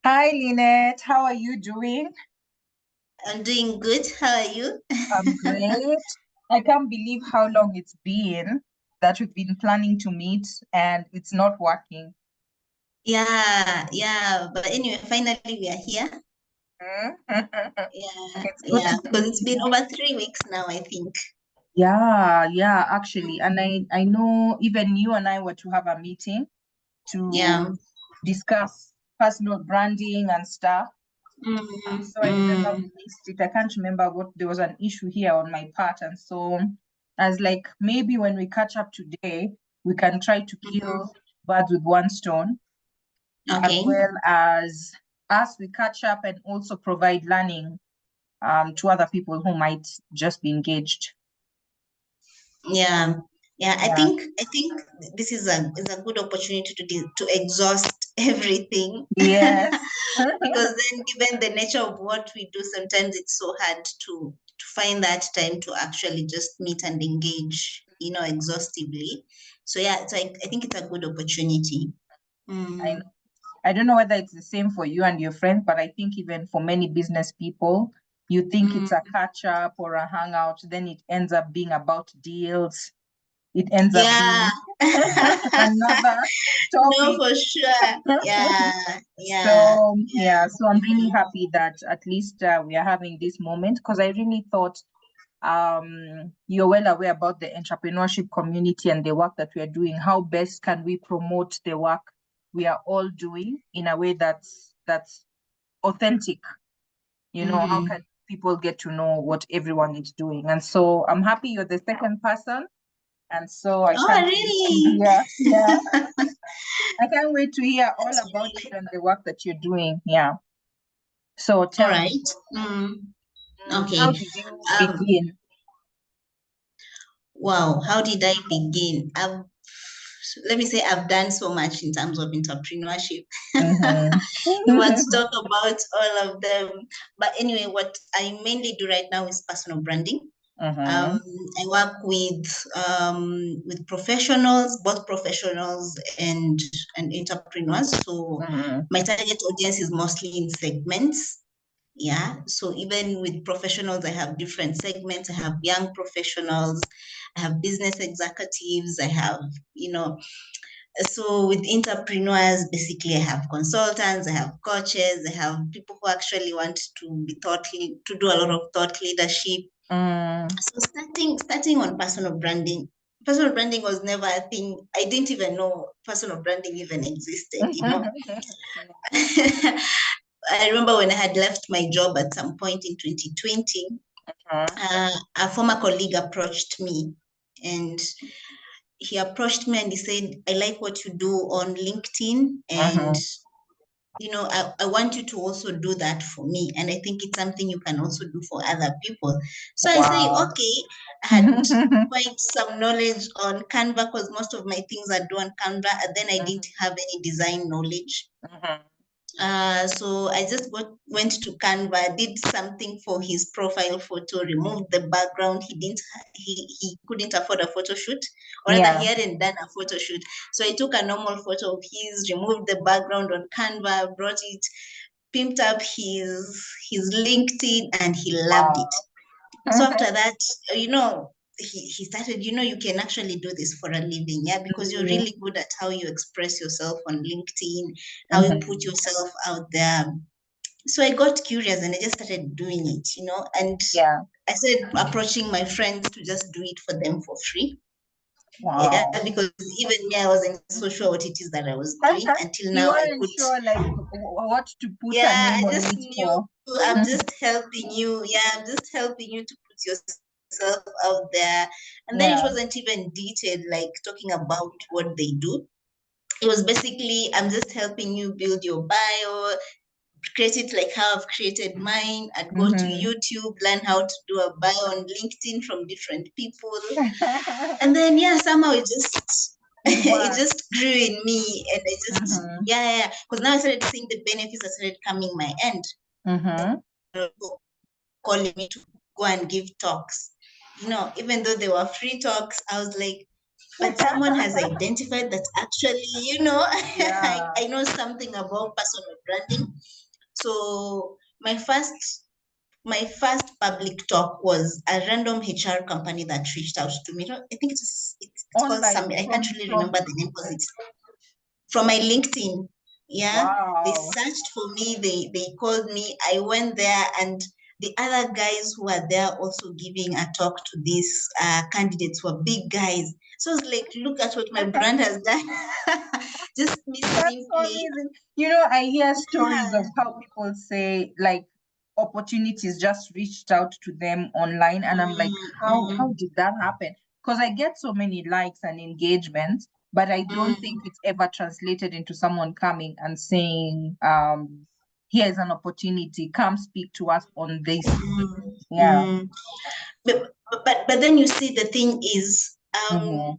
Hi, Linet. How are you doing? I'm doing good. How are you? I'm great. I can't believe how long it's been that we've been planning to meet and it's not working. Yeah. But anyway, finally we are here. Hmm? Yeah, It's good yeah. to Because be it's been here. over 3 weeks now, I think. Yeah, actually. And I know even you and I were to have a meeting Yeah. to discuss personal branding and stuff. Mm, So I don't know how we mm, missed it. I can't remember what there was an issue here on my part. And so I was like, maybe when we catch up today, we can try to mhm. kill birds with one stone, as Okay. well as we catch up and also provide learning to other people who might just be engaged. Yeah. Yeah. I Yeah. think I think this is a good opportunity to exhaust everything. Yes. Because then given the nature of what we do, sometimes it's so hard to find that time to actually just meet and engage, exhaustively. So yeah, I think it's a good opportunity. I know. Mm. I don't know whether it's the same for you and your friends, but I think even for many business people, you think it's Mm. a catch up or a hangout, then it ends up being about deals. It ends up Yeah. being another No, topic. for sure. Yeah, yeah, So, yeah. yeah, so I'm really happy that at least we are having this moment because I really thought you're well aware about the entrepreneurship community and the work that we are doing. How best can we promote the work we are all doing in a way that's authentic? You know, how Mm-hmm. can people get to know what everyone is doing? And so I'm happy you're the second person. And so I Oh, can't wait to really? hear. Yeah, I can't wait to hear all That's about really you and the work that you're doing. Yeah. So all tell me, right. Mm. how Okay. did you Um, begin? wow, how did I begin? Let me say I've done so much in terms of entrepreneurship. Mm-hmm. If we want to talk about all of them. But anyway, what I mainly do right now is personal branding. Mm-hmm. Um, I work with professionals, both professionals and entrepreneurs. So Mm-hmm. my target audience is mostly in segments. Yeah. So even with professionals, I have different segments. I have young professionals, I have business executives, I have, you know, so with entrepreneurs, basically I have consultants, I have coaches, I have people who actually want to be to do a lot of thought leadership. Mm. So starting on personal branding was never a thing. I didn't even know personal branding even existed. I remember when I had left my job at some point in 2020, a former colleague approached me and and he said, I like what you do on LinkedIn, and Mm-hmm. I want you to also do that for me. And I think it's something you can also do for other people. So I say, Wow. okay, I had quite some knowledge on Canva because most of my things are done on Canva, and then I didn't have any design knowledge. Mhm. So I just went to Canva, did something for his profile photo, removed the background. He couldn't afford a photo shoot, or rather Yeah. he hadn't done a photo shoot. So I took a normal photo of his, removed the background on Canva, brought it, pimped up his LinkedIn, and he loved it. Wow. So after that, he started, you can actually do this for a living, yeah, because you're Mhm. really good at how you express yourself on LinkedIn, how you put Mhm. yourself out there. So I got curious and I just started doing it, and Yeah. I started approaching my friends to just do it for them for free. Yeah, Wow. because even me, I wasn't so sure what it is that I was doing until You now I weren't put. sure like what to put a Yeah, name I on just it knew for. I'm Mhm. just helping you. Yeah, I'm just helping you to put yourself out there. And then it Yeah. wasn't even detailed, like talking about what they do. It was basically, I'm just helping you build your bio, create it like how I've created mine. I'd go to Mm-hmm. YouTube, learn how to do a bio on LinkedIn from different people. And then yeah, somehow it just It it worked. just grew in me, and I just Mm-hmm. yeah. Because now I started seeing the benefits that started coming my end. Mm-hmm. Calling me to go and give talks. Even though they were free talks, I was like, but someone has identified that actually, Yeah. I know something about personal branding. So my first public talk was a random HR company that reached out to me. I think it's called Online Summit. I can't really remember the name because it's from my LinkedIn. Yeah, they wow. searched for me. They called me. I went there, and the other guys who were there also giving a talk to these candidates were big guys. So I was like, look at what my brand has done. Just me That's so simply. amazing. I hear stories of how people say like opportunities just reached out to them online, and I'm like, how did that happen? Because I get so many likes and engagements, but I don't think it's ever translated into someone coming and saying, here's an opportunity, come speak to us on this. Yeah. But then you see the thing is Mm-hmm.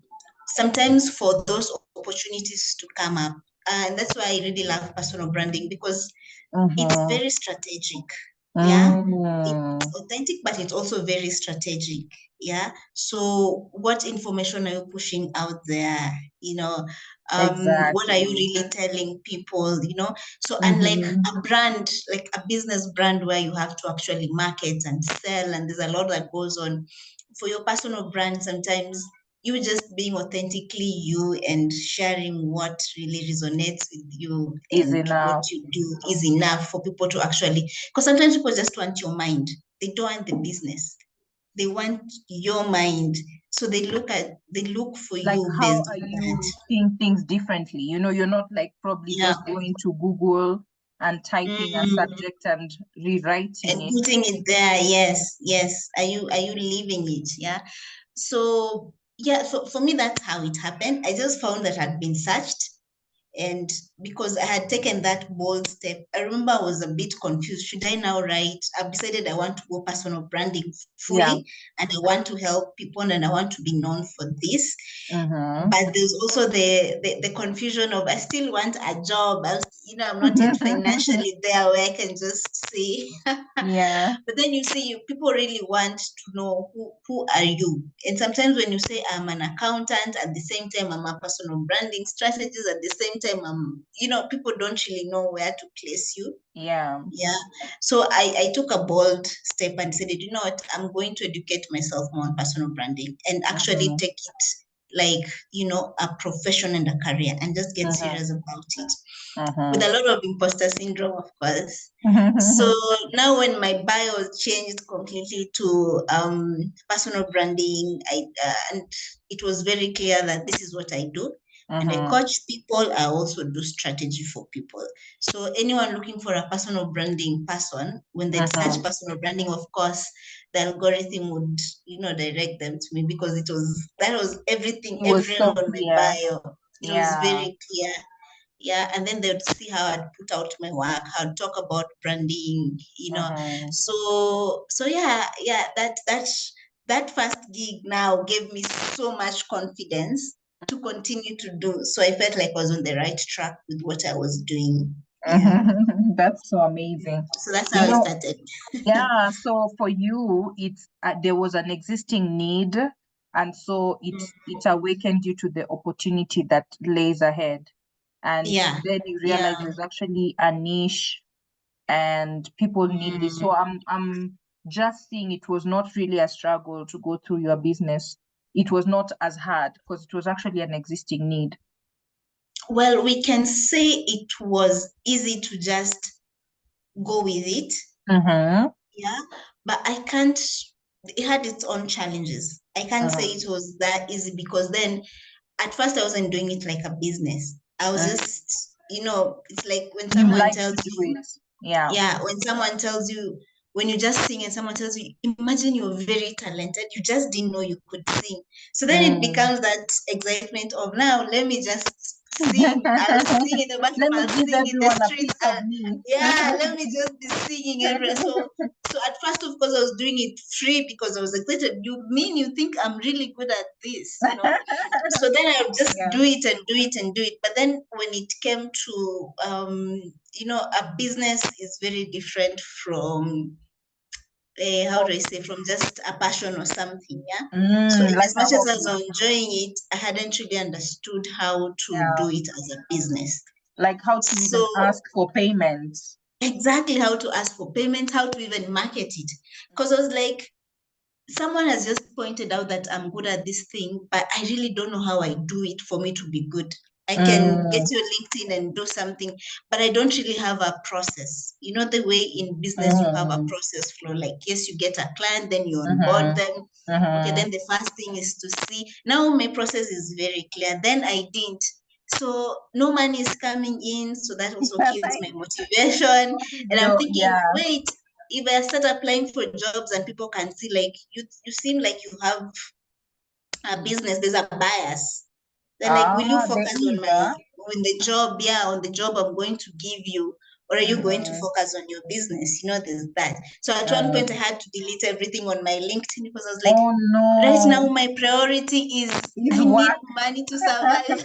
sometimes for those opportunities to come up, and that's why I really love personal branding because it's Mm-hmm. very strategic. Yeah, it's Mm, authentic, but it's also very strategic. Yeah, so what information are you pushing out there? What are you exactly. really telling people? So unlike Mm-hmm. a brand, like a business brand where you have to actually market and sell, and there's a lot that goes on, for your personal brand, sometimes you just being authentically you and sharing what really resonates with you Is and what enough. you do is enough for people to actually, because sometimes people just want your mind. They don't want the business. They want your mind. So they look for Like, you how based are on that. you seeing things differently? You're not like probably Yeah. just going to Google and typing a Mm. subject and rewriting And it. putting it there, yes. Are you leaving it? Yeah. So yeah, for me, that's how it happened. I just found that I'd been searched. And because I had taken that bold step, I remember I was a bit confused. Should I now write? I've decided I want to go personal branding Yeah. fully, and I want to help people, and I want to be known for this. Mm-hmm. But there's also the confusion of I still want a job. I'm not yet financially there where I can just say. Yeah. But then you see, people really want to know who are you. And sometimes when you say I'm an accountant, at the same time I'm a personal branding strategist, at the same time people don't really know where to place you. Yeah. Yeah. So I took a bold step and said, you know what, I'm going to educate myself more on personal branding and actually Mm-hmm. take it like, a profession and a career and just get Mm-hmm. serious about it. With Mm-hmm. a lot of imposter syndrome, of course. So now when my bio changed completely to personal branding, and it was very clear that this is what I do. And I Mm-hmm. coach people, I also do strategy for people. So anyone looking for a personal branding person, when they search Mm-hmm. personal branding, of course, the algorithm would, direct them to me because that was everything, It was everything so on my clear. bio. It was Yeah. very clear. Yeah, and then they'd see how I'd put out my work, how I'd talk about branding. Mm-hmm. So yeah, that first gig now gave me so much confidence to continue to do. So I felt like I was on the right track with what I was doing. Yeah. That's so amazing. So that's how You I know, started. Yeah, so for you, it's there was an existing need, and so it awakened you to the opportunity that lays ahead. And Yeah. then you realize Yeah. there's actually a niche and people need this. Mm. So I'm just seeing it was not really a struggle to go through your business. It was not as hard because it was actually an existing need. Well, we can say it was easy to just go with it. Mm-hmm. Yeah, but I can't, it had its own challenges. I can't say Mm-hmm. it was that easy because then at first I wasn't doing it like a business. I was Mm. just, it's like when You someone like to tells do you, it. Yeah. yeah, when someone tells you, when you just sing and someone tells you, imagine you're very talented, you just didn't know you could sing. So then it Mm. becomes that excitement of now, let me just sing. I'll sing in the bathroom, Let me I'll give sing in the everyone a streets. piece of me. Yeah, let me just be singing everywhere. So at first, of course, I was doing it free because I was excited. You think I'm really good at this? So then I would just Yeah. do it and do it and do it. But then when it came to a business is very different from how do I say, from just a passion or something, yeah. So in Like as a much as I was hobby. enjoying it, I hadn't really understood how to Yeah. do it as a business. Like how to even So ask for payment. exactly how to ask for payment, how to even market it. Because I was like, someone has just pointed out that I'm good at this thing, but I really don't know how I do it for me to be good. I can get Mm, your LinkedIn and do something, but I don't really have a process. You know, the way in business you have a mm, process flow. Like, yes, you get a client, then you onboard mm-hmm, them. Okay, mm-hmm. then the first thing is to see. Now my process is very clear. Then I didn't. So no money is coming in. So that also kills Like, my motivation. what is And I'm your, thinking, yeah. wait, if I start applying for jobs and people can see like you seem like you have a business, there's a bias. They're like, will you There focus is, on the job? Yeah, on the job I'm going to give you, or are you going to mm-hmm, focus on your business? You know, there's that. So at one point I had to delete everything on my LinkedIn because I was like, oh right now no, my priority is is I need what? money to survive.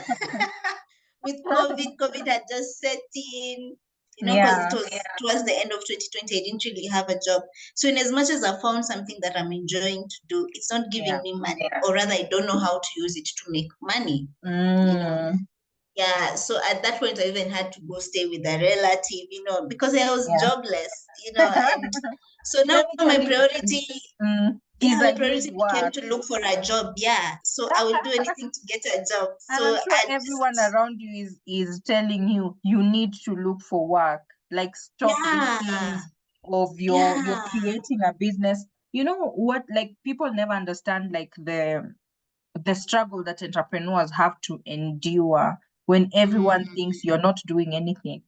With COVID had just set in, you know, because it Yeah, was towards the end of 2020, I didn't really have a job. So in as much as I found something that I'm enjoying to do, it's not yeah. giving me money, or rather I don't know how to use it to make money, you know. Mm, Yeah, so at that point I even had to go stay with a relative, you know, because I was yeah. jobless, you know, and so Let now me tell my you, priority, is yeah, my I need priority became work. to look for a job. Yeah, so I will do anything to get a job. And So I'm sure I everyone just, around you is telling you you need to look for work. Like stop these yeah, things of you're yeah. creating a business. You know what? Like people never understand like the struggle that entrepreneurs have to endure when everyone Mm, thinks you're not doing anything.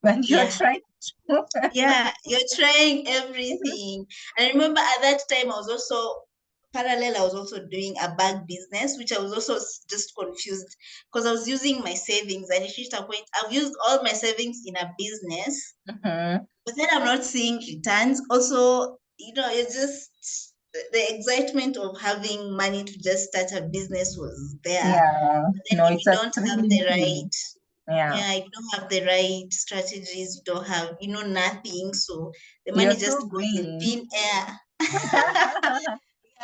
When you're yeah, trying to yeah, you're trying everything. And I remember at that time, I was also parallel, I was also doing a bag business, which I was also just confused because I was using my savings. And it reached a point, I've used all my savings in a business, Mhm. but then I'm not seeing returns. Also, you know, it's just the excitement of having money to just start a business was there. Yeah, But then no, if it's you a don't have thrilling the feeling. right, Yeah, yeah, if you don't have the right strategies, you don't have, you know, nothing. So the you're money so just goes in green. thin air.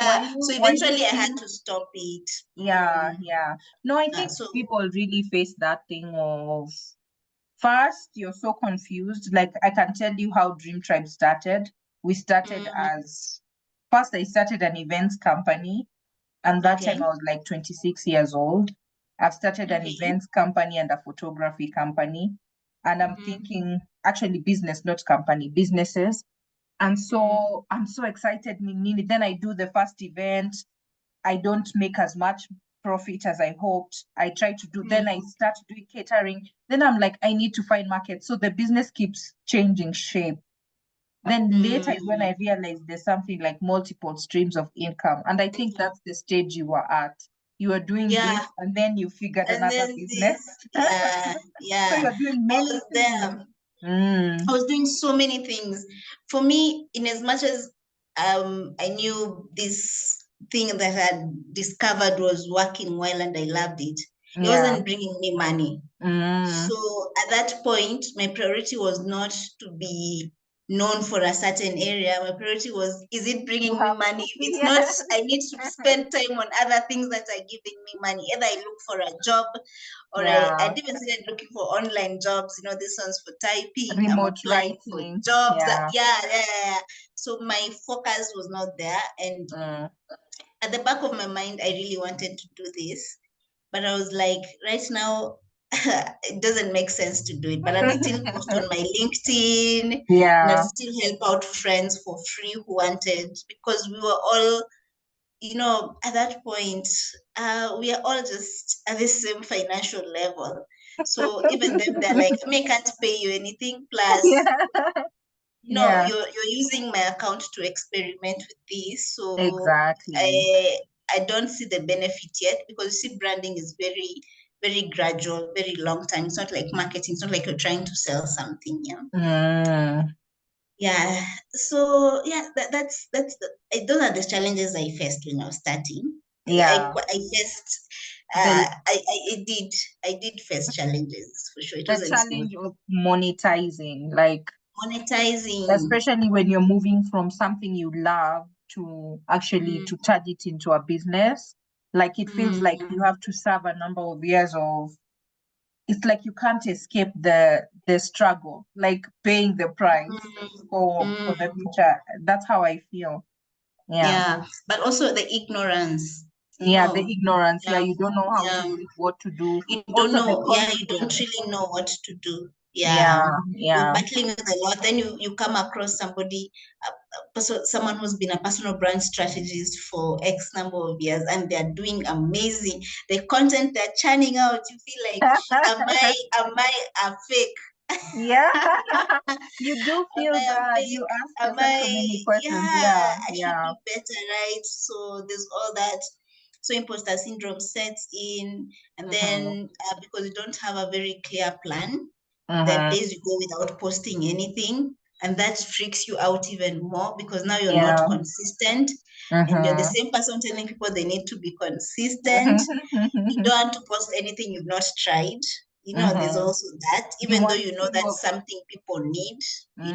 Were Yeah. you So were you eventually I had seeing? to stop it. Yeah, yeah. No, I think So people really face that thing of first, you're so confused. Like I can tell you how Dream Tribe started. We started mm, as first I started an events company, and that time okay. I was like 26 years old. I've started an Okay. events company and a photography company. And I'm Mm-hmm. thinking actually business, not company, businesses. And Mm, so I'm so excited. Then I do the first event. I don't make as much profit as I hoped. I try to do, then I mm, start doing catering. Then I'm like, I need to find market. So the business keeps changing shape. Then later is when mm. I realized there's something like multiple streams of income. And I think that's the stage you were at. You were doing Yeah. this and then you figured And another then business. this, yeah, So yeah. you're doing I many was things. there. Mm, I was doing so many things. For me, in as much as I knew this thing that I had discovered was working well and I loved it, it yeah. wasn't bringing me money. Mm. So at that point, my priority was not to be known for a certain area. My priority was, is it You bringing me have, money? If it's not, yeah. I need to spend time on other things that are giving me money. Either I look for a job, or I Yeah. even started looking for online jobs. You know, this one's for typing. I'm Remote applying for writing. jobs. Yeah. Yeah, yeah, yeah. So my focus was not there. And Mm. at the back of my mind, I really wanted to do this, but I was like, right now, it doesn't make sense to do it. But I'd still post on my LinkedIn, and I'd Yeah. still help out friends for free who wanted, because we were all, you know, at that point, we are all just at the same financial level. So even them, they're like, I can't pay you anything. Plus, Yeah. no, Yeah. you're using my account to experiment with this. So Exactly. I don't see the benefit yet, because you see, branding is very gradual, very long time. It's not like marketing. It's not like you're trying to sell something. Yeah. Mm. Yeah. So yeah, those are the challenges I faced when I was starting. Yeah. I faced The I did face challenges for sure. It the wasn't smooth. challenge of monetizing, like monetizing. especially when you're moving from something you love to actually to turn it into a business. Like it feels like you have to serve a number of years of, it's like you can't escape the struggle, like paying the price for the future. That's how I feel. Yeah. Yeah, but also the ignorance, Yeah, the ignorance. Yeah, yeah, you don't know how to yeah. do it, what to do. You don't Also the know, yeah, you don't confidence. really know what to do. Yeah, Yeah, you're yeah. battling with a lot. Then you come across somebody, someone who's been a personal brand strategist for X number of years, and they're doing amazing. The content they're churning out, you feel like, am I a fake? Yeah. You do Am feel I a that you fake? ask Am yourself so I, many questions. yeah, Yeah, I should yeah. do better, right? So there's all that. So imposter syndrome sets in, and Mm-hmm. then because you don't have a very clear plan, there are Mm-hmm. days you go without posting anything, and that freaks you out even more because now you're not Yeah. consistent, and you're the Mm-hmm. same person telling people they need to be consistent. You don't want to post anything you've not tried. There's Mm-hmm. also that, You even though want you know to, that's something people need, as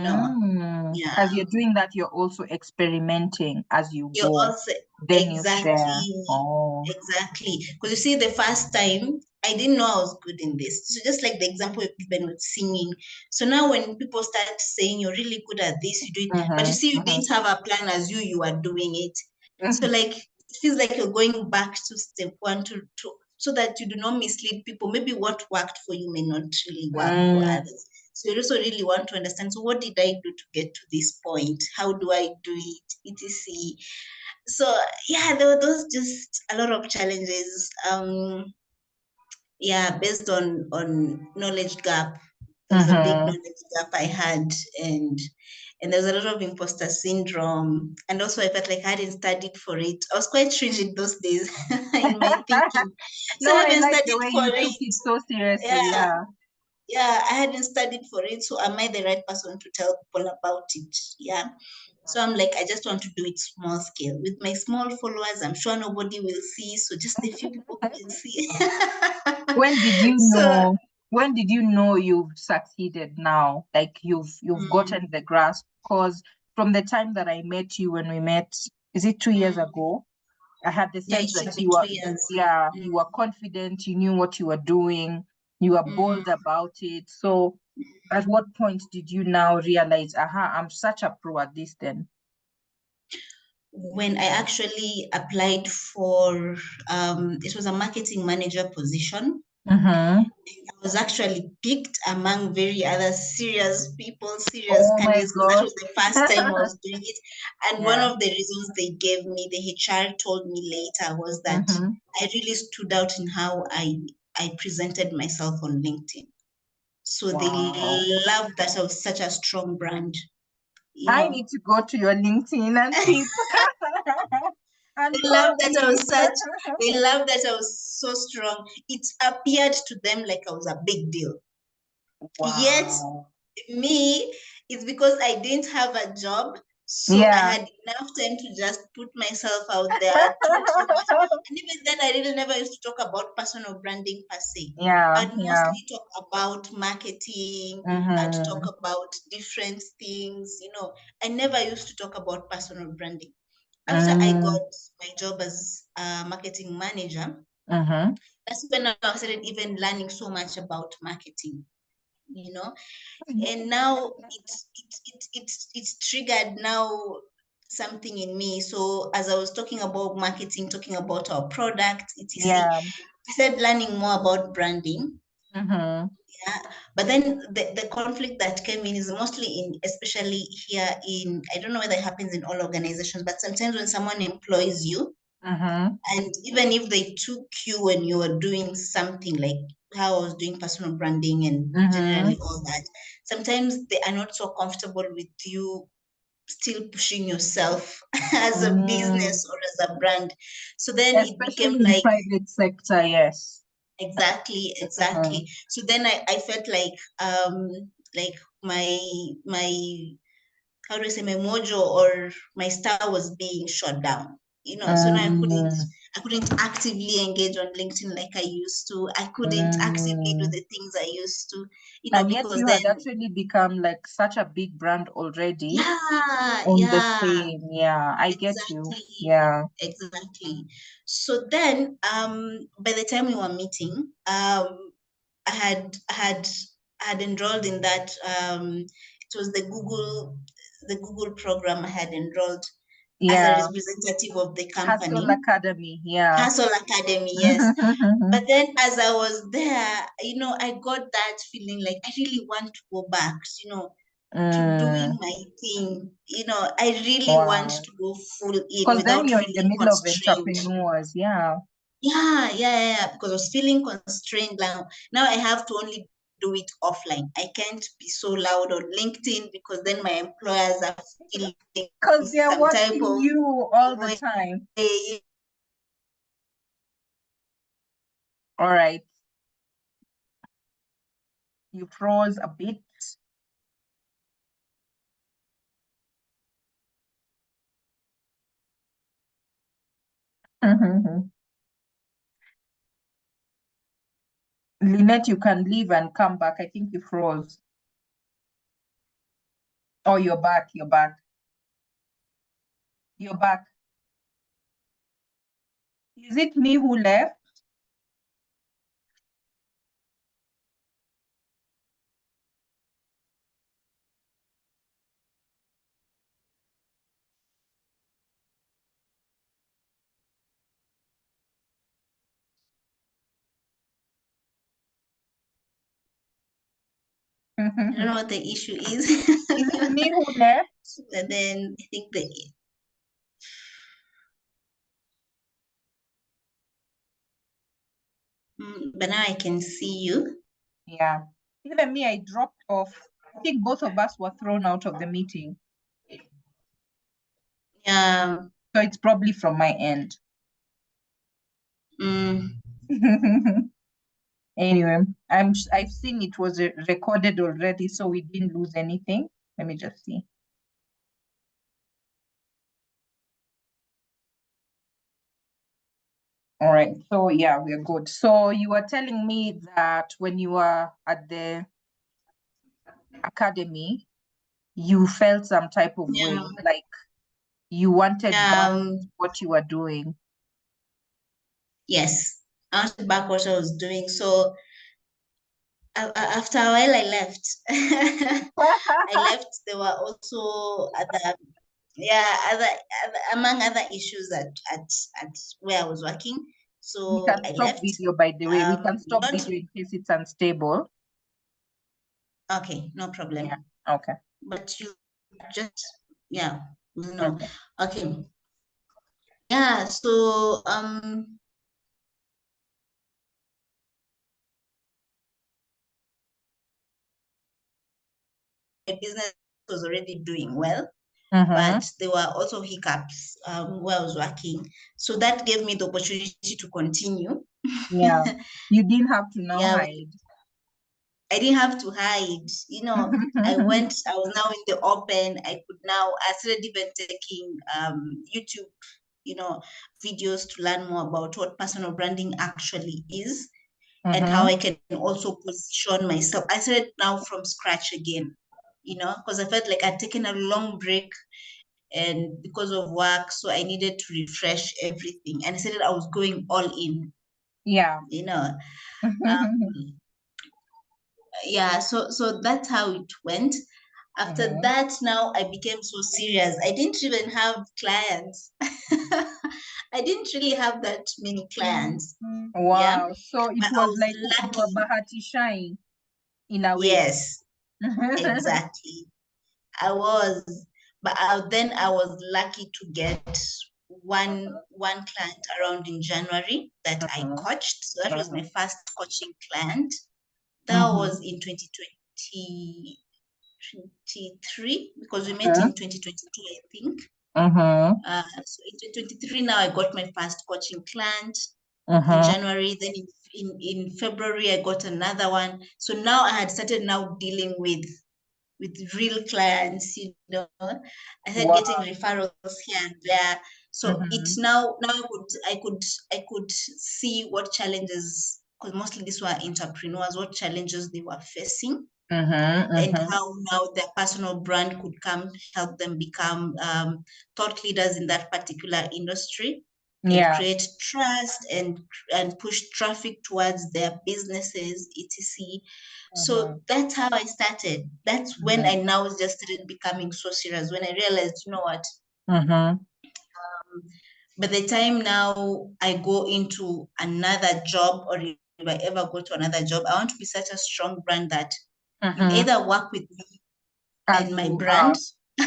yeah. you're doing that, you're also experimenting as you You're go. also Then you share. exactly, Oh. exactly. Because you see, the first time I didn't know I was good in this. So just like the example you've given with singing. So now when people start saying you're really good at this, you do it, but you Mm-hmm. see, you Mm-hmm. didn't have a plan as you are doing it. So Mm-hmm. like it feels like you're going back to step one to so that you do not mislead people. Maybe what worked for you may not really work for Mm. others. So you also really want to understand. So what did I do to get to this point? How do I do it? etc. So yeah, there were those just a lot of challenges. Yeah, based on knowledge gap. There was a big Mm-hmm. knowledge gap I had, and and there was a lot of imposter syndrome. And also I felt like I hadn't studied for it. I was quite rigid those days in my thinking. So No, I I hadn't like the studied way for you took it. it so seriously. Yeah, Yeah. yeah, I hadn't studied for it. So am I the right person to tell people about it? Yeah. So I'm like, I just want to do it small scale. With my small followers, I'm sure nobody will see. So just a few people will see. When did you So know? When did you know you've succeeded now? Like you've mm, gotten the grasp? Because from the time that I met you when we met, is it 2 years mm, ago? I had the yeah, sense it that should be you were, 2 years. yeah, Mm, you were confident, you knew what you were doing, you were mm. bold about it. So at what point did you now realize, aha, I'm such a pro at this then? When I actually applied for, it was a marketing manager position. Mm-hmm. I was actually picked among very other serious people, serious Oh my candidates, because that God. was the first time I was doing it. And one Yeah. of the reasons they gave me, the HR told me later, was that Mm-hmm. I really stood out in how I presented myself on LinkedIn. So they Wow. loved that I was such a strong brand, you I know. need to go to your LinkedIn and peep and They follow loved that I you. was such, they loved that I was so strong. It appeared to them like I was a big deal. Yet Wow. me, it's because I didn't have a job. So I Yeah. had enough time to just put myself out there, talk so much. And even then, I really never used to talk about personal branding per se. Yeah. I'd Yeah. mostly talk about marketing, I'd talk Mm-hmm. about different things. I never used to talk about personal branding. After I Mm-hmm. got my job as a marketing manager, Mm-hmm. that's when I started even learning so much about marketing, you know and now it's triggered now something in me. So as I was talking about marketing, talking about our product, etc, Yeah. I started learning more about branding. Mm-hmm. Yeah. But then the conflict that came in is mostly in, especially here in, I don't know whether it happens in all organizations, but sometimes when someone employs you, Mm-hmm. and even if they took you when you were doing something like how I was doing personal branding and Mm-hmm. generally all that, sometimes they are not so comfortable with you still pushing yourself as a Mm. business or as a brand. So then it became Especially in like, private sector, yes. exactly, Mm-hmm. exactly. So then I felt like my how do I say, my mojo or my star was being shut down. So now Mm. I couldn't actively engage on LinkedIn like I used to. I couldn't actively do the things I used to, And yet because you then, had actually become like such a big brand already yeah, on the yeah, same. Yeah, I get you. exactly, Yeah. exactly. So then, by the time we were meeting, I had enrolled in that. It was the Google program I had enrolled as a Yeah. representative of the Hustle company. Academy. Yeah. Hustle Academy, yes. But then as I was there, I got that feeling like I really want to go back, to doing Mm, my thing. I really want wow. to go full in Because then without you're in the feeling middle of constrained. entrepreneurs. Yeah. Yeah, yeah, yeah, because I was feeling constrained now. Now I have to only do it offline. I can't be so loud on LinkedIn because then my employers are feeling Because they're some type watching of you all the way. time. All right. You froze a bit. Lynette, you can leave and come back. I think you froze. Oh, you're back. You're back. You're back. Is it me who left? I don't Is know what the issue is. it me who left? And then I think but now I can see you. Yeah. Even me, I dropped off. I think both of us were thrown out of the meeting. Yeah. So it's probably from my end. Mm, Anyway, I've seen it was recorded already, so we didn't lose anything. Let me just see. All right, so yeah, we're good. So you were telling me that when you were at the academy, you felt some type of way, yeah. like you wanted back Um, what you were doing. yes. I wanted back what I was doing. So after a while, I left. I left. There were also other, yeah, among other issues at where I was working. We So can I stop left. video, by the way. We can stop Not video in case it's unstable. okay, no Yeah. problem. Okay. But you just, yeah, no. Okay. Okay. Yeah, so my business was already doing well, Mm-hmm. but there were also hiccups where I was working. So that gave me the opportunity to continue. Yeah. You didn't have to now Yeah, hide. I didn't have to hide. I was now in the open. I started even taking YouTube, you know, videos to learn more about what personal branding actually is and how Mm-hmm. I can also position myself. I started now from scratch again, because I felt like I'd taken a long break and because of work, so I needed to refresh everything. And I said I was going all in, Yeah. you know. Um, yeah, so that's how it went. After Mm-hmm. that, now I became so serious. I didn't even have clients. I didn't really have that many clients. Yeah, Wow. So it but I was was like you were lucky. Bahati shine in a way. Yes, exactly. I was, but then I was lucky to get one client around in January that I Mhm, coached. So that was my mhm, first coaching client. That was mhm, in 2023 because we met mhm, in 2022, I think. mhm, So in 2023, now I got my first coaching client in mhm. January. Then in February, I got another one. So now I had started now dealing with real clients. I started getting Wow. referrals here and there. So it's now I could see what challenges, because mostly these were entrepreneurs, what challenges they were facing, and how now their personal brand could come help them become thought leaders in that particular industry, and create trust and push traffic towards their businesses, etc. So that's how I started. That's when I now just started becoming so serious, when I realized, you know what, by the time now I go into another job, or if I ever go to another job, I want to be such a strong brand that you either work with me As and my you brand,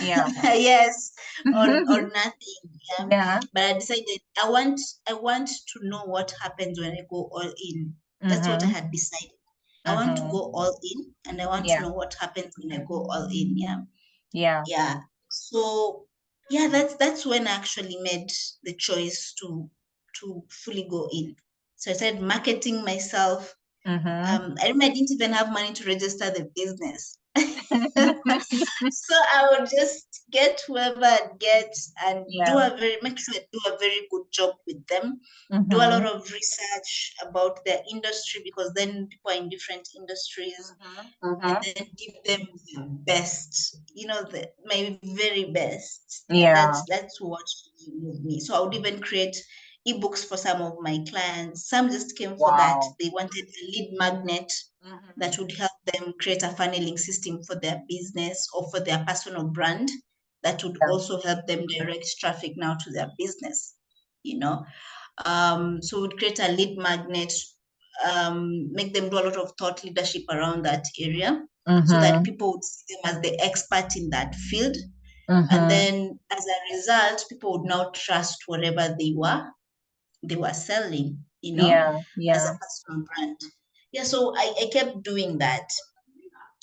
yeah. yes, or nothing. Yeah. Yeah. But I decided I want to know what happens when I go all in. That's what I had decided. I want to go all in, and I want to know what happens when I go all in. Yeah. Yeah. So yeah, that's when I actually made the choice to fully go in. So I started marketing myself. I remember I didn't even have money to register the business. So I would just get whoever I'd get and make sure I do a very good job with them. Do a lot of research about their industry, because then people are in different industries, and then give them the best, my very best. And that's what moved me. So I would even create ebooks for some of my clients. Some just came for that. They wanted a lead magnet that would help them create a funneling system for their business or for their personal brand that would also help them direct traffic now to their business, So we'd create a lead magnet, make them do a lot of thought leadership around that area, so that people would see them as the expert in that field. And then as a result, people would now trust whatever they were selling, as a personal brand. Yeah, so I kept doing that,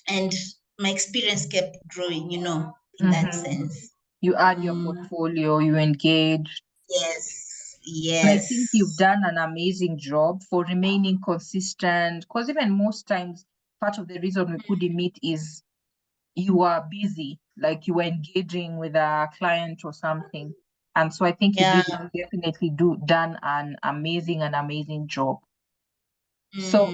and my experience kept growing, in that sense. You add your portfolio, you engage. Yes, And I think you've done an amazing job for remaining consistent, because even most times, part of the reason we couldn't meet is you are busy, like you were engaging with a client or something. And so I think you've yeah. really definitely done an amazing job. So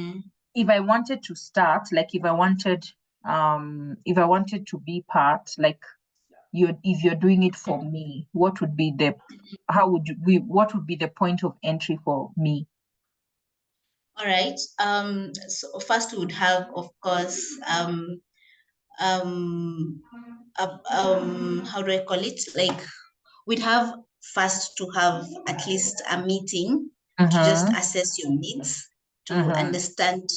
if I wanted to start, like if I wanted to be part, like if you're doing it for me, what would be what would be the point of entry for me? All right. So first we would have, of course, how do I call it? Like, we'd have first to have at least a meeting to just assess your needs, to understand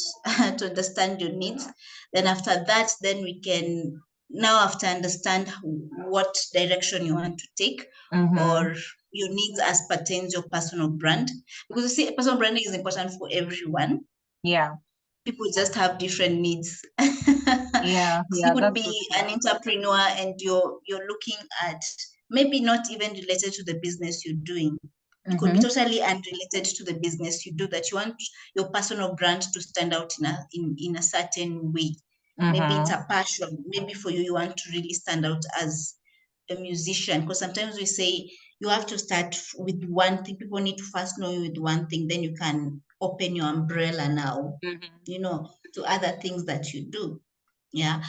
your needs. Then after that, then we can after understand what direction you want to take, or your needs as pertains your personal brand. Because you see, personal branding is important for everyone. Yeah. People just have different needs. Yeah, You could that's be so an entrepreneur and you're looking at maybe not even related to the business you're doing. It could be totally unrelated to the business you do, that you want your personal brand to stand out in a certain way. Maybe it's a passion. Maybe for you want to really stand out as a musician, because sometimes we say you have to start with one thing. People need to first know you with one thing, then you can open your umbrella now, to other things that you do. Yeah.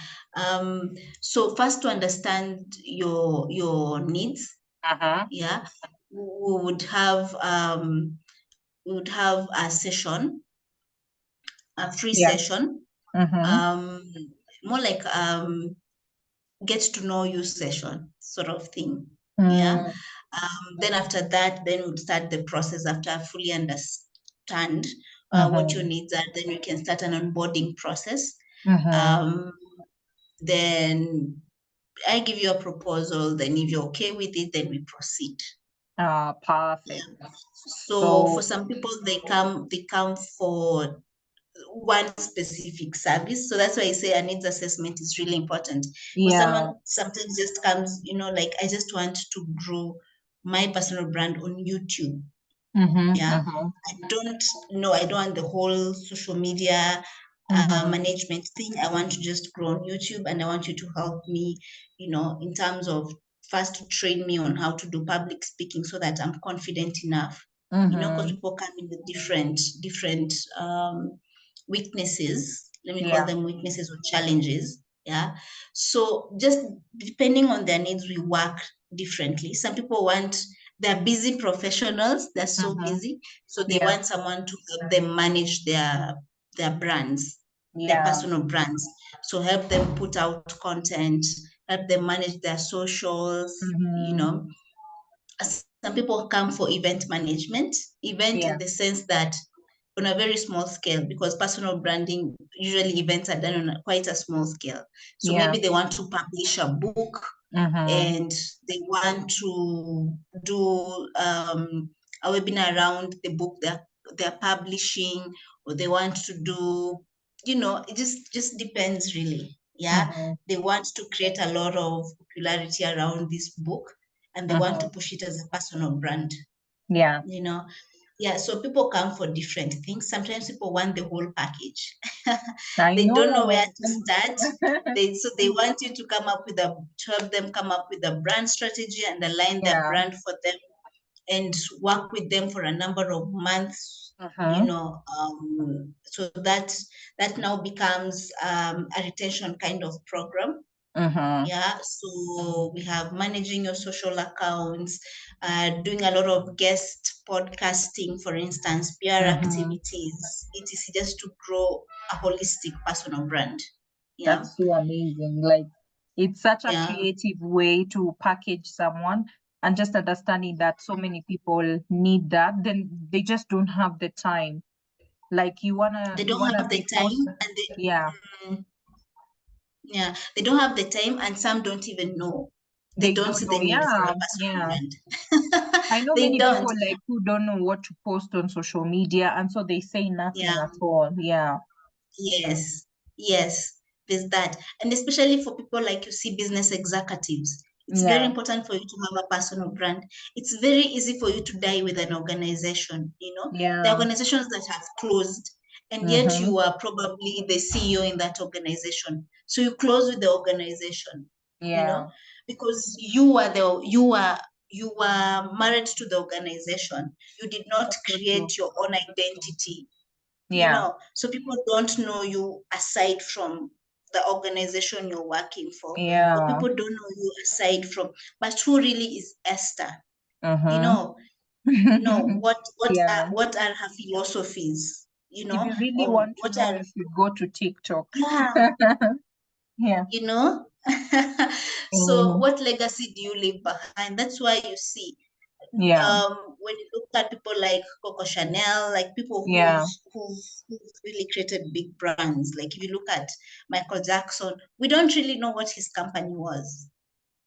So first, to understand your needs. Yeah. We would have a session, a free session, more like get to know you session sort of thing. Yeah. Then after that, then we'll start the process. After I fully understand what your needs are, then we can start an onboarding process. Then I give you a proposal. Then if you're okay with it, then we proceed. Perfect. Yeah. So for some people, they come for one specific service. So that's why I say a needs assessment is really important. Because someone sometimes just comes, like, I just want to grow my personal brand on YouTube. Yeah. I don't want the whole social media management thing. I want to just grow on YouTube, and I want you to help me, in terms of first to train me on how to do public speaking so that I'm confident enough, because people come in with different weaknesses. Let me call them weaknesses or challenges. Yeah. So just depending on their needs, we work differently. Some people they're busy professionals, they're so busy. So they want someone to help them manage their brands, their personal brands. So help them put out content, help them manage their socials, Some people come for event management, in the sense that on a very small scale, because personal branding, usually events are done on quite a small scale. So maybe they want to publish a book, and they want to do a webinar around the book they're publishing, or they want to do, it just depends really. They want to create a lot of popularity around this book, and they want to push it as a personal brand. So people come for different things. Sometimes people want the whole package. They don't know where to start. They want you to help them come up with a brand strategy and align their brand for them, and work with them for a number of months. So that now becomes a retention kind of program. So we have managing your social accounts, doing a lot of guest podcasting, for instance, PR activities, etc., just to grow a holistic personal brand. That's so amazing. Like, it's such a creative way to package someone, and just understanding that so many people need that, then they just don't have the time. Like, they don't have the time, and they don't have the time, and some don't even know. They don't see the need for a personal brand. I know many people like who don't know what to post on social media, and so they say nothing at all. Yes, there's that. And especially for people like business executives, it's very important for you to have a personal brand. It's very easy for you to die with an organization. The organizations that have closed, and yet you are probably the CEO in that organization. So you close with the organization, because you are married to the organization. You did not create your own identity. So people don't know you aside from the organization you're working for. Or people don't know you aside from, but who really is Esther? What are her philosophies? If you really want to know, you should go to TikTok. So what legacy do you leave behind? That's why you see, when you look at people like Coco Chanel, like people who've really created big brands. Like if you look at Michael Jackson, we don't really know what his company was,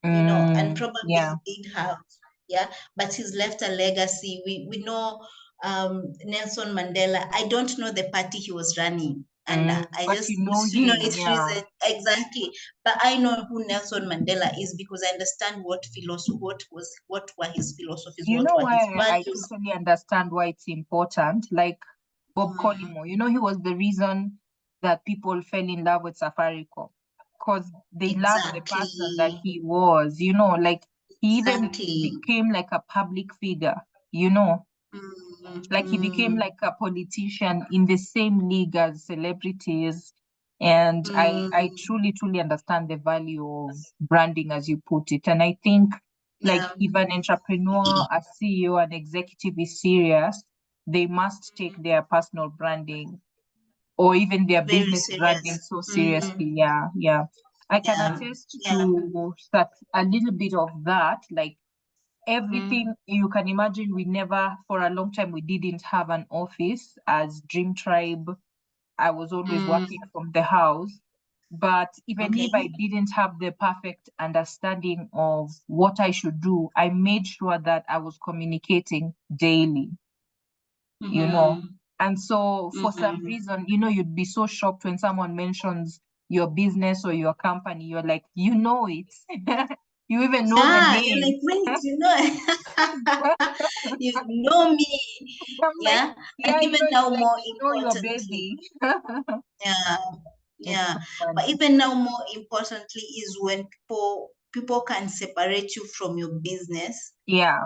and probably he did have, but he's left a legacy. We know Nelson Mandela. I don't know the party he was running, and I just it's reason exactly. But I know who Nelson Mandela is because I understand what were his philosophies, what were his values. I totally understand why it's important. Like Bob Collymore, he was the reason that people fell in love with Safaricom, because they loved the person that he was. Like he even became like a public figure. Like he became like a politician in the same league as celebrities. And I truly, truly understand the value of branding, as you put it. And I think like if an entrepreneur, a CEO, an executive is serious, they must take their personal branding or even their business branding so seriously. I can attest to that, a little bit of that. Like everything you can imagine, for a long time, we didn't have an office as Dream Tribe. I was always working from the house. But even if I didn't have the perfect understanding of what I should do, I made sure that I was communicating daily, And so for some reason, you'd be so shocked when someone mentions your business or your company. You're like, it. You even know the name. You're like, wait, you know me. Like, and even now, like, more importantly, but even now, more importantly, is when people can separate you from your business, Yeah.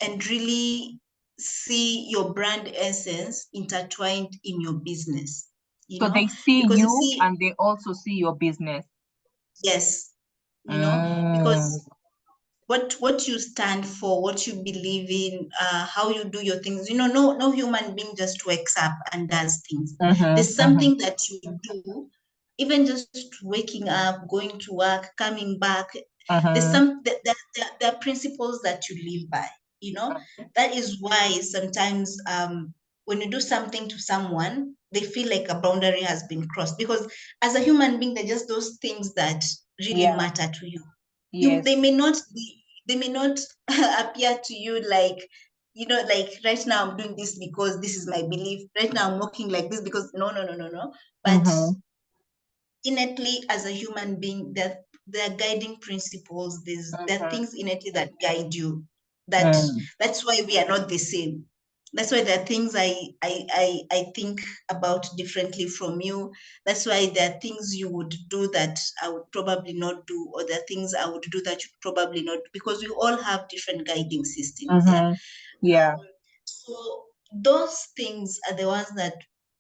and really see your brand essence intertwined in your business, So they see because you you see, and they also see your business. yes, Mm. because what you stand for, what you believe in, how you do your things. No human being just wakes up and does things. There's something that you do, even just waking up, going to work, coming back. There's there are principles that you live by. That is why sometimes when you do something to someone, they feel like a boundary has been crossed, because as a human being, they're just those things that really Yeah. matter to you. Yes. They may not appear to you like, like right now I'm doing this because this is my belief. Right now I'm walking like this because no. But innately, as a human being, that there are guiding principles. There are things innately that guide you. That's why we are not the same. That's why there are things I think about differently from you. That's why there are things you would do that I would probably not do, or there are things I would do that you probably not do, because we all have different guiding systems. Yeah. So those things are the ones that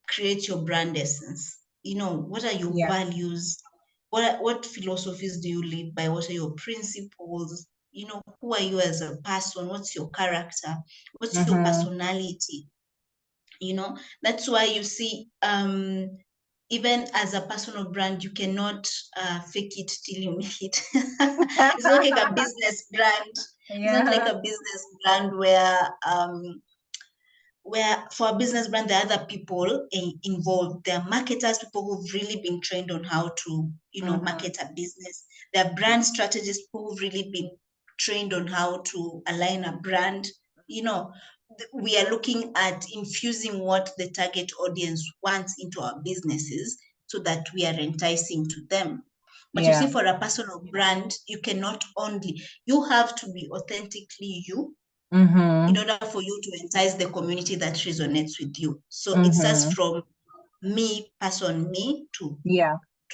create your brand essence. What are your values? What philosophies do you live by? What are your principles? Who are you as a person? What's your character? What's your personality? That's why you see, even as a personal brand, you cannot fake it till you make it. It's not like a business brand. It's not like a business brand where for a business brand, there are other people involved. There are marketers, people who've really been trained on how to, market a business. There are brand strategists, people who've really been trained on how to align a brand. We are looking at infusing what the target audience wants into our businesses so that we are enticing to them. But you see, for a personal brand, you have to be authentically you, in order for you to entice the community that resonates with you. So it starts from me to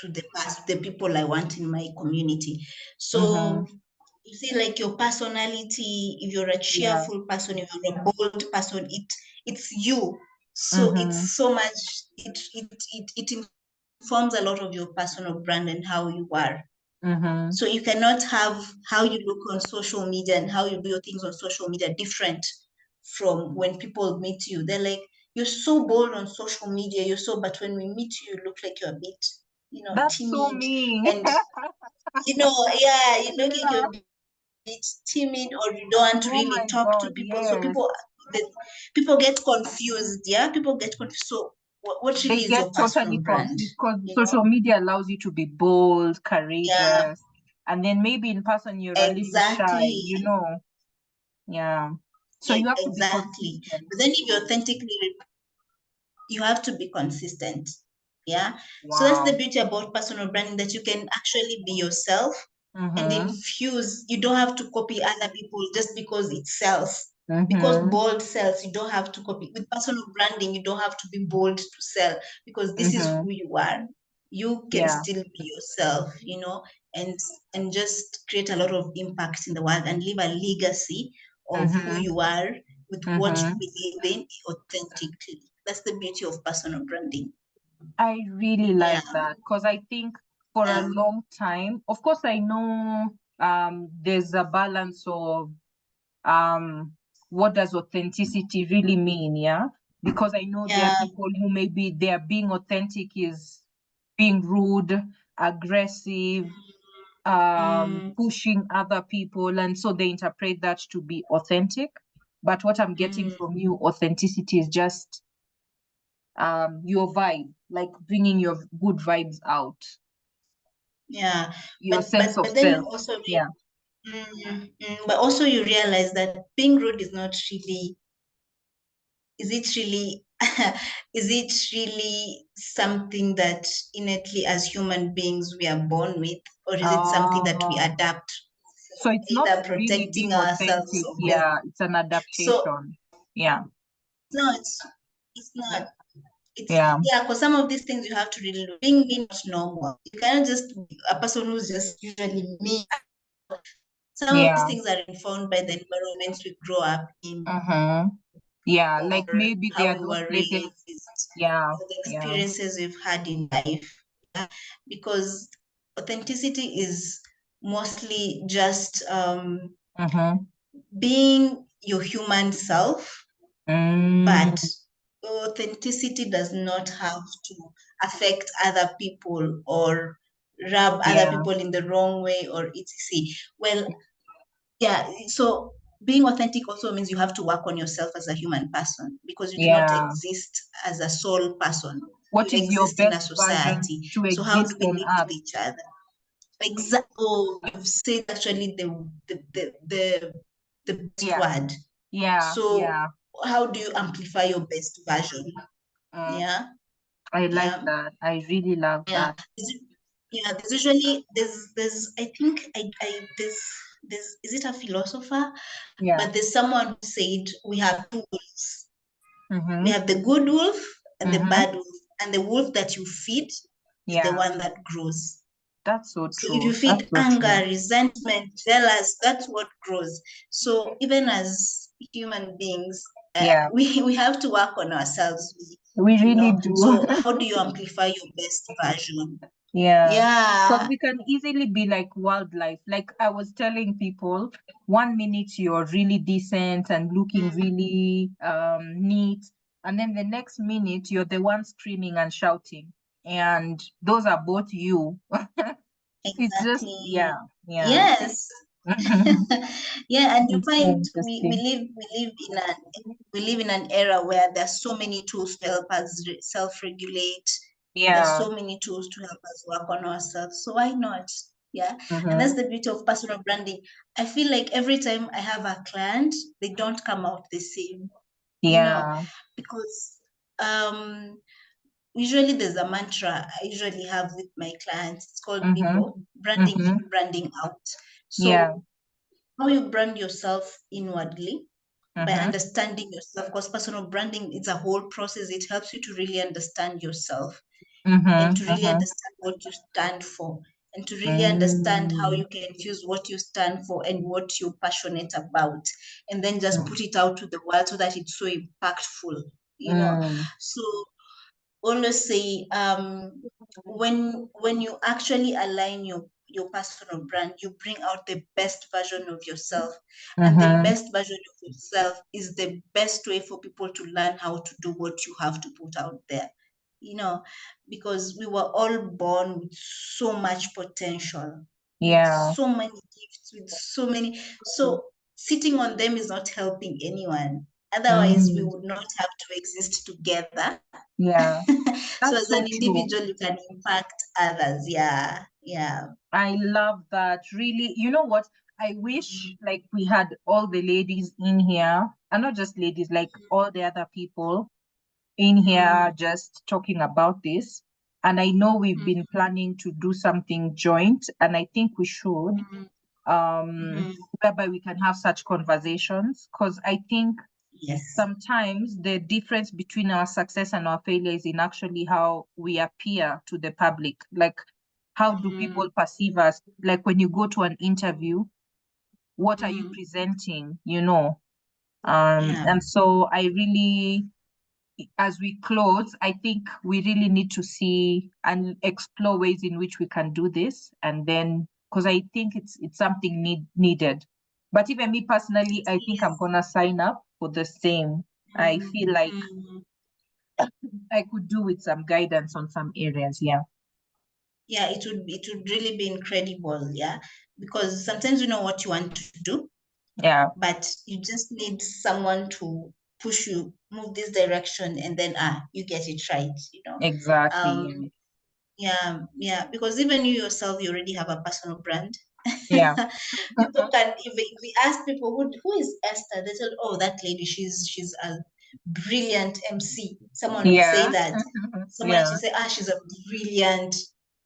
the people I want in my community. So you see, like your personality, if you're a cheerful person, if you're a bold person, it's you. So it's so much, it informs a lot of your personal brand and how you are. So you cannot have how you look on social media and how you do your things on social media different from when people meet you. They're like, you're so bold on social media, but when we meet you, you look like you're a bit, That's so timid. mean. And, you look like you're a bit timid, or you don't want to Oh really my talk to God, people. So yes. people get confused. People get confused. So what They really is get your totally personal brand? confused because social media allows you to be bold, Yeah, courageous, and then maybe in person you're a little shy, exactly. Yeah. So you have to be Exactly. consistent. But then if you authentically, you have to be consistent. Yeah. So that's the Wow. beauty about personal branding, that you can actually be yourself and Mm-hmm. infuse. You don't have to copy other people just because it sells. Because Mm-hmm. bold sells, you don't have to copy. With personal branding, you don't have to be bold to sell, because this is Mm-hmm. who you are. You can Yeah. still be yourself, and just create a lot of impact in the world and leave a legacy of who Mm-hmm. you are with what you Mm-hmm. believe in authentically. That's the beauty of personal branding. I really Yeah. like that because I think for a long time, of course, I know there's a balance of what does authenticity really mean, yeah? Because I know there are Yeah. people who maybe their being authentic is being rude, aggressive, Mm, pushing other people, and so they interpret that to be authentic. But what I'm getting mm, from you, authenticity is just your vibe, like bringing your good vibes out, yeah. your But sense but of but then you self. also Yeah. but also you realize that being rude is not really, is it really is it really something that innately as human beings we are born with, or is it something that we Oh, adapt, so it's not either really protecting being ourselves authentic. or being, Yeah, it's an so adaptation. Yeah. no, it's not. It's Yeah. because some of these things you have to really look. Being me not normal. You cannot just be a person who's just usually me. Some of these Yeah. things are informed by the environments we grow up in, Yeah, like or maybe there how are we those were places. raised, Yeah. or the Yeah. experiences we've had in life. Yeah? Because authenticity is mostly just being your human self, Mm, but authenticity does not have to affect other people or rub other yeah. people in the wrong way or etc. Well, yeah, so being authentic also means you have to work on yourself as a human person, because you do not Yeah. exist as a sole person. You What is your exist in a best version society. to So how do exist we on live with earth? each other? Example, you've said actually the best Yeah. word. Yeah. So Yeah. how do you amplify your best version? Mm, Yeah, I like yeah, that. I really love yeah. that. There's usually there's I think I there's is it a philosopher? Yeah. But there's someone who said we have two wolves. We Mm-hmm. have the good wolf and the Mm-hmm. bad wolf. And the wolf that you feed is the Yeah. one that grows. That's so So if you true. That's feed so true. anger, resentment, jealous, that's what grows. So even as human beings, Yeah. we have to work on ourselves, We you really know. do. So how do you amplify your best version? Yeah. Because Yeah. we can easily be like wildlife. Like I was telling people, 1 minute you're really decent and looking Mm, really neat, and then the next minute you're the one screaming and shouting. And those are both you. It's just exactly. yeah, yeah. Yes. It's Yeah, and you so find interesting. we live in an era where there's so many tools to help us self-regulate. There's Yeah. so many tools to help us work on ourselves. So why not? Yeah. And that's Mm-hmm. the beauty of personal branding. I feel like every time I have a client, they don't come out the same, you know, Yeah. because um usually there's a mantra I usually have with my clients. It's called Mm-hmm. BIBO, branding Mm-hmm. in, branding out. Yeah. So how you brand yourself inwardly by Mm-hmm. understanding yourself, because personal branding is a whole process. It helps you to really understand yourself and to Mm-hmm. really Mm-hmm. understand what you stand for and to really understand how Mm. you can use what you stand for and what you're passionate about, and then just put it out to the world so that it's so impactful, you know. Mm. So always say when you actually align your personal brand, you bring out the best version of yourself, and the Mm-hmm. best version of yourself is the best way for people to learn how to do what you have to put out there, you know, because we were all born with so much potential, with Yeah. so many gifts, with so many, so sitting on them is not helping anyone. Otherwise we Mm. would not have to exist together. Yeah. So That's as so an true. individual, you can impact others. Yeah, yeah. I love that. Really, you know what? I wish like we had all the ladies in here, and not just ladies, like all the other people in here Mm, just talking about this. And I know we've mm, been planning to do something joint, and I think we should, mm, um, mhm. whereby we can have such conversations. Because I think Yes. sometimes the difference between our success and our failure is in actually how we appear to the public. Like, how do people Mm, perceive us? Like, when you go to an interview, what are you mm, presenting, you know? yeah. And so I really, as we close, I think we really need to see and explore ways in which we can do this. And then, because I think it's something needed. But even me personally, I think I'm Yes. gonna sign up for the same. I Mm, feel like mm. I could do with some guidance on some areas. Yeah. Yeah, it would really be incredible. Yeah, because sometimes you know what you want to do, Yeah, but you just need someone to push you, move this direction, and then you get it right. You know. exactly. Um, Yeah, yeah, because even you yourself, you already have a personal brand. Yeah. People can, if we ask people who is Esther, they tell, oh, that lady, she's a brilliant MC. Someone will say Yeah. that. Someone else Yeah. will say, she's a brilliant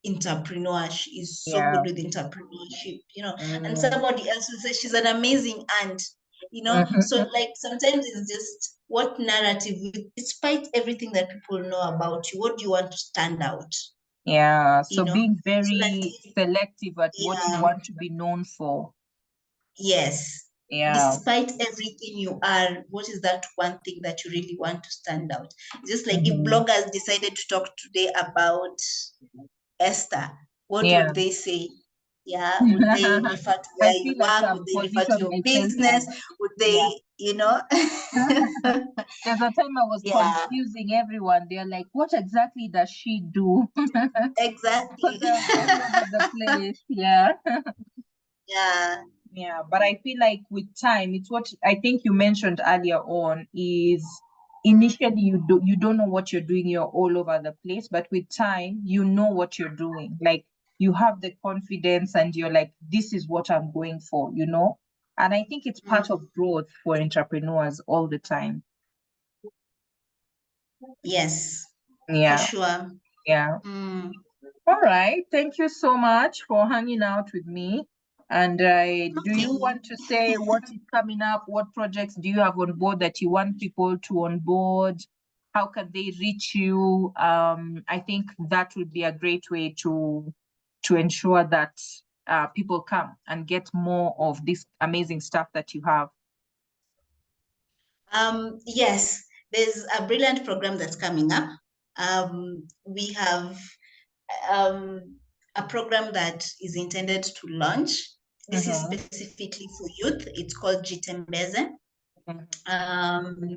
entrepreneur. She is so Yeah. good with entrepreneurship, you know. And Mm, somebody else will say she's an amazing aunt. you know. So like sometimes it's just what narrative, despite everything that people know about you, what do you want to stand out? Yeah, You so know, being so that very selective at what you yeah, want to be known for. yes. Yeah. Despite everything you are, what is that one thing that you really want to stand out? Just like if bloggers decided to talk today about Esther, what Yeah. would they say? Yeah, would they refer to I where feel you like work? Would I've they refer to positioned your myself business? as, Would yeah. they, you know? There's a time I was Yeah, confusing everyone. They're like, what exactly does she do? exactly. Because I was all over the place. Yeah. Yeah. Yeah, but I feel like with time, it's what I think you mentioned earlier on is initially you don't know what you're doing, you're all over the place, but with time, you know what you're doing. Like you have the confidence and you're like, this is what I'm going for, you know? And I think it's part of growth for entrepreneurs all the time. Yes, for Yeah, sure. yeah. Mm. All right. Thank you so much for hanging out with me. And do you Okay. want to say what is coming up? What projects do you have on board that you want people to onboard? How can they reach you? I think that would be a great way to ensure that people come and get more of this amazing stuff that you have. Yes, there's a brilliant program that's coming up. We have a program that is intended to launch. This is Mm-hmm. specifically for youth. It's called Jitembeze. Mm-hmm.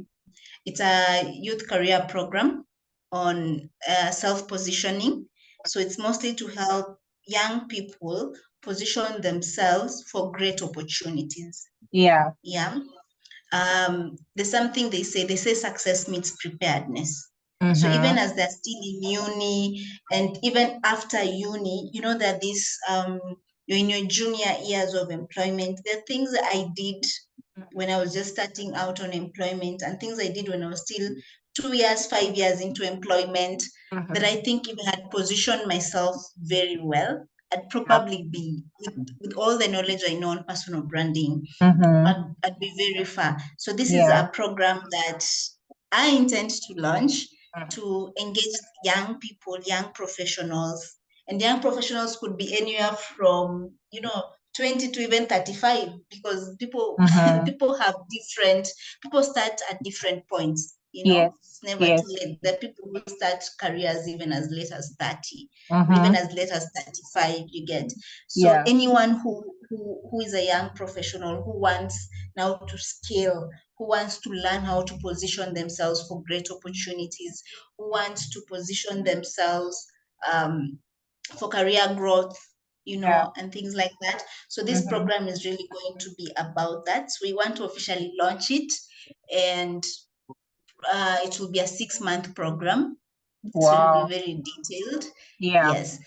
It's a youth career program on self-positioning. So it's mostly to help young people position themselves for great opportunities. Yeah. Yeah. There's something they say success meets preparedness. So even Mm-hmm. as they're still in uni and even after uni, you know that this you're in your junior years of employment. There are things that I did when I was just starting out on employment and things I did when I was still 2 years, 5 years into employment that I think if I had positioned myself very well, I'd probably be with all the knowledge I know on personal branding, Mm-hmm. I'd be very far. So this is Yeah. a program that I intend to launch Mhm. to engage young people, young professionals, and young professionals could be anywhere from 20 to even 35 because people Mhm. people start at different points. It's Yes. never too Yes. late. There are people who start careers even as late as 30 or even Mm-hmm. as late as 35, you get. So Yeah. anyone who is a young professional who wants now to scale, who wants to learn how to position themselves for great opportunities, who wants to position themselves for career growth, Yeah. and things like that. So this Mm-hmm. program is really going to be about that. So we want to officially launch it, and it will be a 6-month program. So it'll be Wow. very detailed. Yeah. Yes.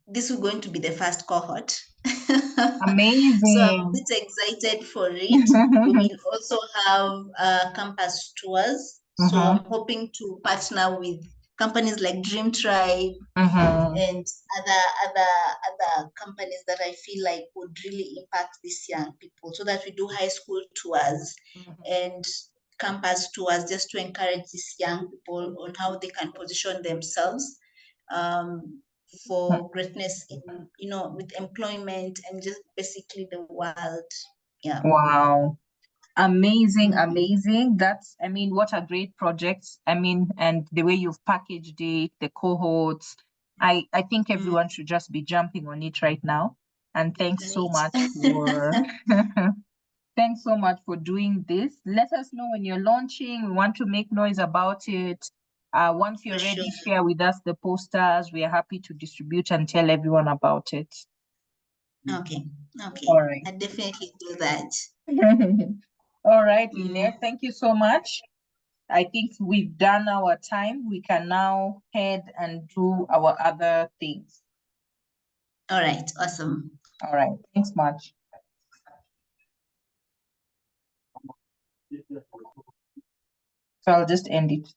This is going to be the first cohort. So I'm a Amazing. bit excited for it. We will also have campus tours. So Mm-hmm. I'm hoping to partner with companies like Dream Tribe Mm-hmm. and other companies that I feel like would really impact these young people so that we do high school tours and campus tours just to encourage these young people on how they can position themselves for greatness in with employment and just basically the world. Yeah. Wow. Amazing, Mhm. amazing. I mean, what a great project. I mean, and the way you've packaged it, the cohorts, I think Mm, everyone should just be jumping on it right now. And thanks on so it. much for thanks so much for doing this. Let us know when you're launching. We want to make noise about it. Once For you're sure. ready, share with us the posters. We are happy to distribute and tell everyone about it. Okay. Okay. All right. I definitely do that. All right, Mm. Linet, thank you so much. I think we've done our time. We can now head and do our other things. All right. Awesome. All right. Thanks much. So I'll just end it.